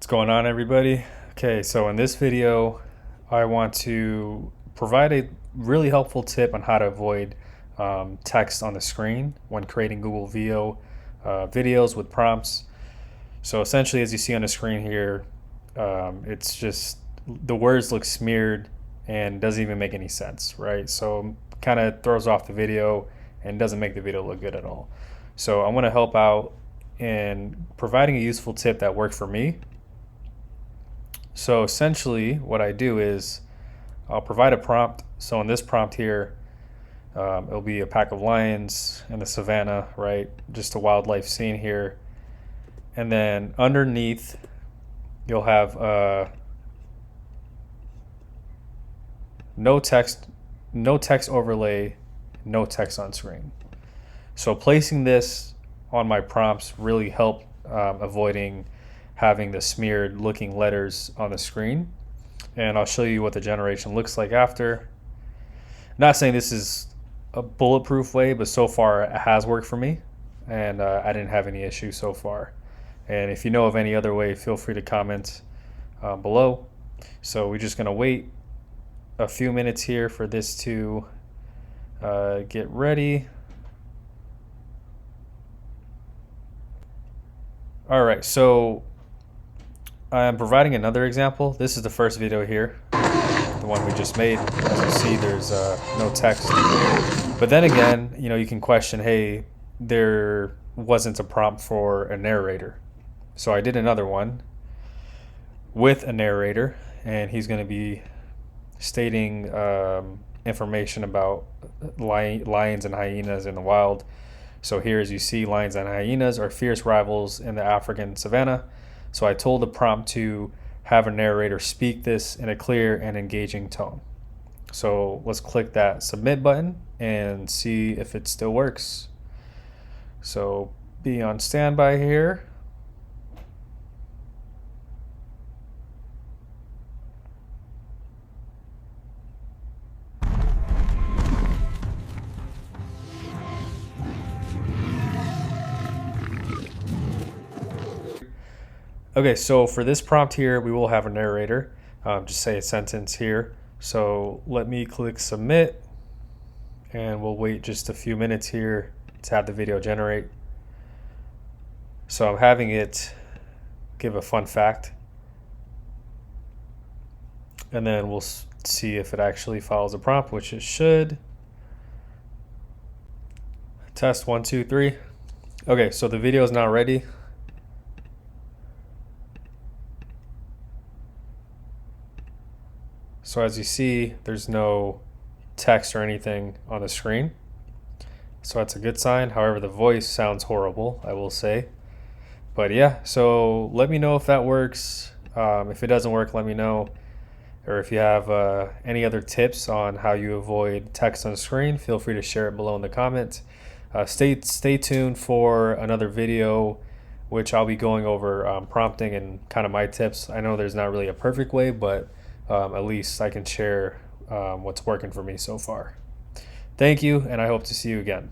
What's going on, everybody? Okay, so in this video I want to provide a really helpful tip on how to avoid text on the screen when creating Google Veo videos with prompts. So essentially, as you see on the screen here, it's just the words look smeared and doesn't even make any sense, right? So kind of throws off the video and doesn't make the video look good at all. So I want to help out in providing a useful tip that worked for me. So essentially what I do is I'll provide a prompt. So in this prompt here, it'll be a pack of lions in the savannah, right? Just a wildlife scene here. And then underneath, you'll have no text overlay, no text on screen. So placing this on my prompts really help avoiding having the smeared looking letters on the screen. And I'll show you what the generation looks like after. Not saying this is a bulletproof way, but so far it has worked for me, and I didn't have any issues so far. And if you know of any other way, feel free to comment below. So we're just gonna wait a few minutes here for this to get ready. All right, so I'm providing another example. This is the first video here, the one we just made. As you see, there's no text. But then again, you can question, hey, there wasn't a prompt for a narrator. So I did another one with a narrator, and he's going to be stating information about lions and hyenas in the wild. So here, as you see, lions and hyenas are fierce rivals in the African savannah. So I told the prompt to have a narrator speak this in a clear and engaging tone. So let's click that submit button and see if it still works. So be on standby here. Okay, so for this prompt here, we will have a narrator. Just say a sentence here. So let me click submit, and we'll wait just a few minutes here to have the video generate. So I'm having it give a fun fact, and then we'll see if it actually follows the prompt, which it should. Test 1, 2, 3. Okay, so the video is now ready. So as you see, there's no text or anything on the screen. So that's a good sign. However, the voice sounds horrible, I will say. But yeah, so let me know if that works. If it doesn't work, let me know. Or if you have any other tips on how you avoid text on the screen, feel free to share it below in the comments. Stay tuned for another video, which I'll be going over prompting and kind of my tips. I know there's not really a perfect way, but at least I can share what's working for me so far. Thank you, and I hope to see you again.